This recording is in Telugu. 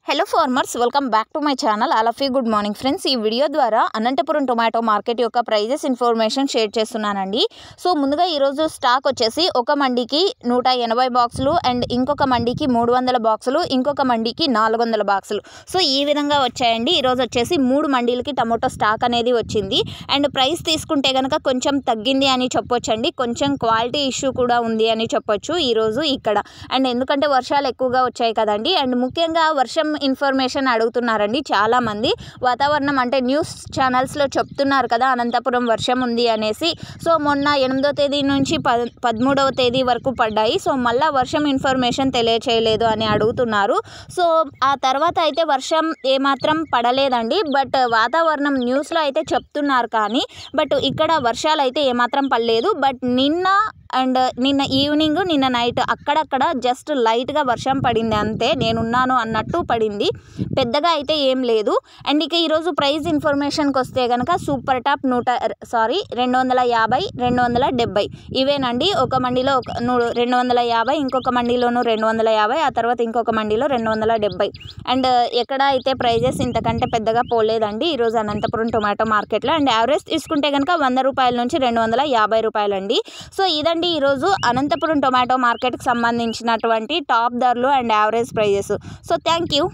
Hello farmers, welcome back to my channel. All of you good morning friends. ఈ వీడియో ద్వారా అనంతపురం టొమాటో మార్కెట్ యొక్క ప్రైజెస్ ఇన్ఫర్మేషన్ షేర్ చేస్తున్నానండి. సో ముందుగా ఈరోజు స్టాక్ వచ్చేసి ఒక మండికి 180 బాక్సులు అండ్ ఇంకొక మండికి 300 బాక్సులు, ఇంకొక మండికి 400 బాక్సులు. సో ఈ విధంగా వచ్చాయండి. ఈరోజు వచ్చేసి 3 మండీలకి టొమాటో స్టాక్ అనేది వచ్చింది. అండ్ ప్రైస్ తీసుకుంటే కనుక కొంచెం తగ్గింది అని చెప్పొచ్చండి. కొంచెం క్వాలిటీ ఇష్యూ కూడా ఉంది అని చెప్పొచ్చు ఈరోజు ఇక్కడ. అండ్ ఎందుకంటే వర్షాలు ఎక్కువగా వచ్చాయి కదండి. అండ్ ముఖ్యంగా వర్షం ఇన్ఫర్మేషన్ అడుగుతున్నారండి చాలామంది. వాతావరణం అంటే న్యూస్ ఛానల్స్లో చెప్తున్నారు కదా అనంతపురం వర్షం ఉంది అనేసి. సో మొన్న 8వ తేదీ నుంచి 13వ తేదీ వరకు పడ్డాయి. సో మళ్ళీ వర్షం ఇన్ఫర్మేషన్ తెలియచేయలేదు అని అడుగుతున్నారు. సో ఆ తర్వాత అయితే వర్షం ఏమాత్రం పడలేదండి. బట్ వాతావరణం న్యూస్లో అయితే చెప్తున్నారు కానీ బట్ ఇక్కడ వర్షాలు అయితే ఏమాత్రం పడలేదు. బట్ నిన్న ఈవినింగ్ నిన్న నైట్ అక్కడక్కడ జస్ట్ లైట్గా వర్షం పడింది అంతే. నేనున్నాను అన్నట్టు పడింది, పెద్దగా అయితే ఏం లేదు. అండ్ ఇక ఈరోజు ప్రైస్ ఇన్ఫర్మేషన్కి వస్తే కనుక సూపర్ టాప్ 250 270 ఇవేనండి. ఒక మండిలో 250, ఇంకొక మండిలోనూ 250, ఆ తర్వాత ఇంకొక మండిలో 270. అండ్ ఎక్కడ అయితే ప్రైజెస్ ఇంతకంటే పెద్దగా పోలేదండి ఈరోజు అనంతపురం టొమాటో మార్కెట్లో. అండ్ యావరేజ్ తీసుకుంటే కనుక 100 రూపాయల నుంచి 250 రూపాయలండి. సో ఇదండి ఈరోజు అనంతపురం టొమాటో మార్కెట్కి సంబంధించినటువంటి టాప్ ధరలు and average prices. So thank you.